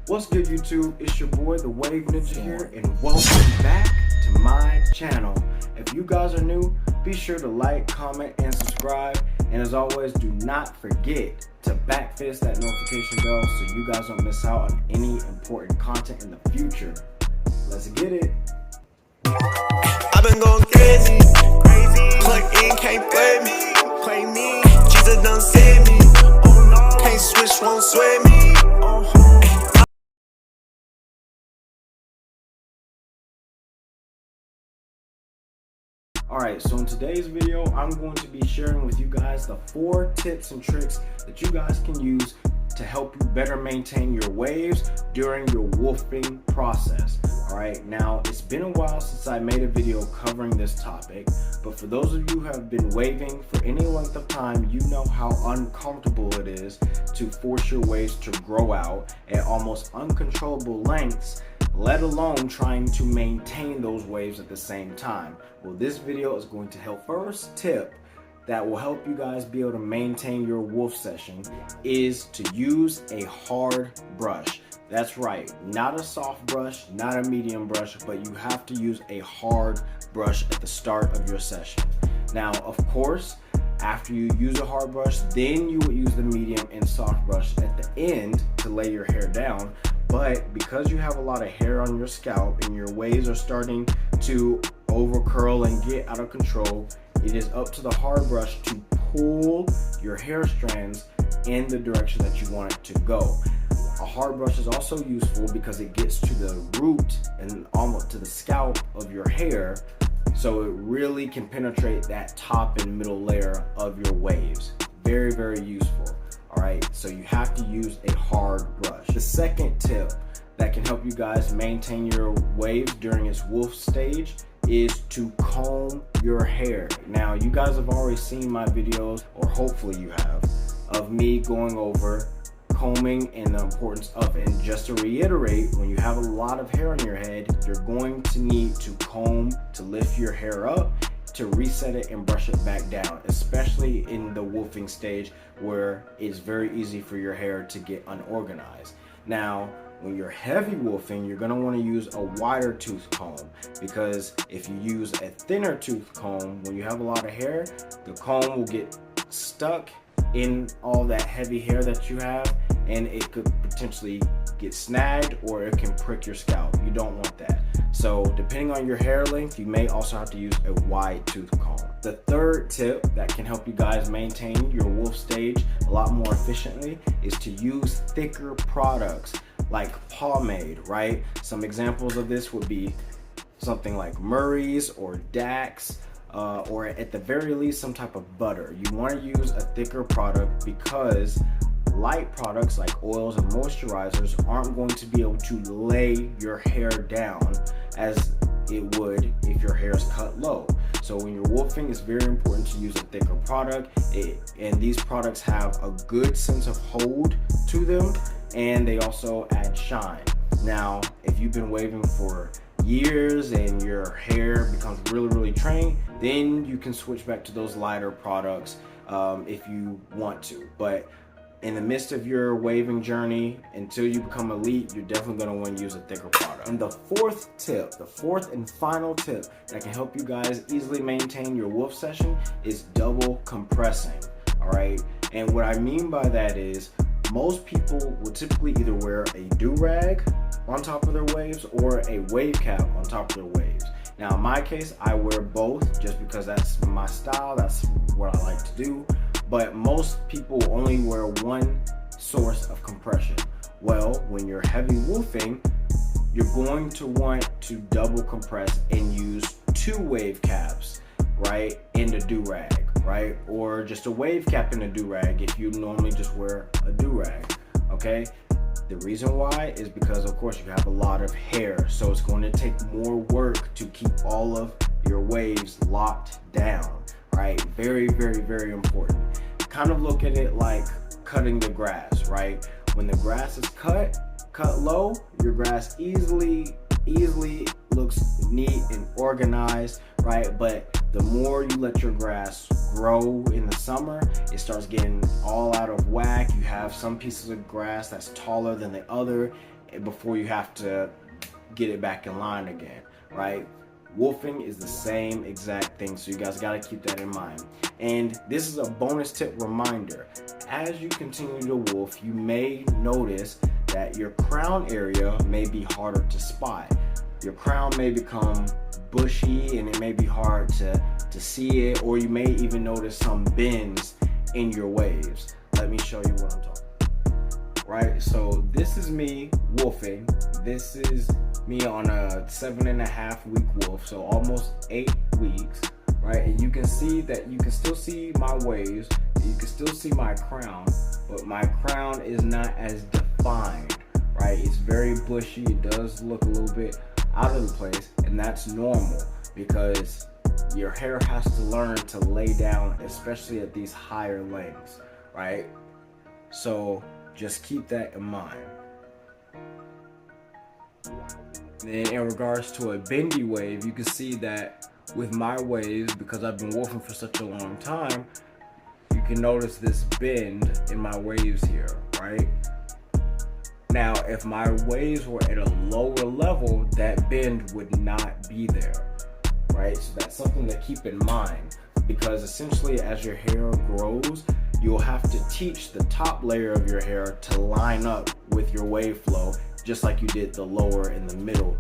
What's good, YouTube? It's your boy, the Wave Ninja here, and welcome back to my channel. If you guys are new, be sure to like, comment, and subscribe. And as always, do not forget to backfist that notification bell so you guys don't miss out on any important content in the future. Let's get it. I've been going crazy. Plug in, can't play me. Jesus done saved me. Can't switch, won't sway me. Alright, so in today's video, I'm going to be sharing with you guys the 4 tips and tricks that you guys can use to help you better maintain your waves during your wolfing process. Alright, now it's been a while since I made a video covering this topic, but for those of you who have been waving for any length of time, you know how uncomfortable it is to force your waves to grow out at almost uncontrollable lengths, let alone trying to maintain those waves at the same time. Well, this video is going to help. First tip that will help you guys be able to maintain your wolf session is to use a hard brush. That's right, not a soft brush, not a medium brush, but you have to use a hard brush at the start of your session. Now, of course, after you use a hard brush, then you would use the medium and soft brush at the end to lay your hair down. But because you have a lot of hair on your scalp and your waves are starting to over curl and get out of control, it is up to the hard brush to pull your hair strands in the direction that you want it to go. A hard brush is also useful because it gets to the root and almost to the scalp of your hair, so it really can penetrate that top and middle layer of your waves. Very, very useful. Alright, so you have to use a hard brush. The second tip that can help you guys maintain your waves during its wolf stage is to comb your hair. Now, you guys have already seen my videos, or hopefully you have, of me going over combing and the importance of it. And just to reiterate, when you have a lot of hair on your head, you're going to need to comb to lift your hair up, to reset it and brush it back down, especially in the wolfing stage where it's very easy for your hair to get unorganized. Now, when you're heavy wolfing, you're going to want to use a wider tooth comb, because if you use a thinner tooth comb, when you have a lot of hair, the comb will get stuck in all that heavy hair that you have, and it could potentially get snagged or it can prick your scalp. You don't want that. So depending on your hair length, you may also have to use a wide tooth comb. The third tip that can help you guys maintain your wolf stage a lot more efficiently is to use thicker products like pomade, right? Some examples of this would be something like Murray's or Dax, or at the very least some type of butter. You want to use a thicker product because light products like oils and moisturizers aren't going to be able to lay your hair down as it would if your hair is cut low. So when you're wolfing, it's very important to use a thicker product, and these products have a good sense of hold to them, and they also add shine. Now, if you've been waving for years and your hair becomes really trained, then you can switch back to those lighter products if you want to. But in the midst of your waving journey, until you become elite, you're definitely going to want to use a thicker product. And the fourth tip, the fourth and final tip that can help you guys easily maintain your wolf session is double compressing. Alright, and what I mean by that is most people will typically either wear a do-rag on top of their waves or a wave cap on top of their waves. Now, in my case, I wear both just because that's my style, that's what I like to do. But most people only wear one source of compression. Well, when you're heavy wolfing, you're going to want to double compress and use 2 wave caps, right, in the do-rag, right? Or just a wave cap in a do-rag if you normally just wear a do-rag, okay? The reason why is because, of course, you have a lot of hair, so it's going to take more work to keep all of your waves locked down, right? Very important. Kind of look at it like cutting the grass, right? When the grass is cut low, your grass easily looks neat and organized, right? But the more you let your grass grow in the summer, it starts getting all out of whack. You have some pieces of grass that's taller than the other, before you have to get it back in line again, right? Wolfing is the same exact thing, so you guys got to keep that in mind. And this is a bonus tip reminder. As you continue to wolf, you may notice that your crown area may be harder to spot. Your crown may become bushy and it may be hard to see it, or you may even notice some bends in your waves. Let me show you what I'm talking about. Right, so this is me wolfing. This is me on a 7.5 week wolf, so almost 8 weeks, right? And you can see that you can still see my waves, you can still see my crown, but my crown is not as defined, right? It's very bushy, it does look a little bit out of the place, and that's normal because your hair has to learn to lay down, especially at these higher lengths, right? So just keep that in mind. And in regards to a bendy wave, you can see that with my waves, because I've been wolfing for such a long time, you can notice this bend in my waves here, right? Now, if my waves were at a lower level, that bend would not be there, right? So that's something to keep in mind, because essentially as your hair grows, you'll have to teach the top layer of your hair to line up with your wave flow, just like you did the lower and the middle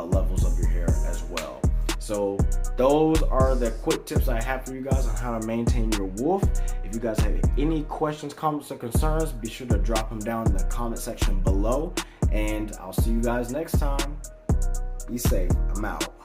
levels of your hair as well. So those are the quick tips I have for you guys on how to maintain your wolf. If you guys have any questions, comments, or concerns, be sure to drop them down in the comment section below. And I'll see you guys next time. Be safe. I'm out.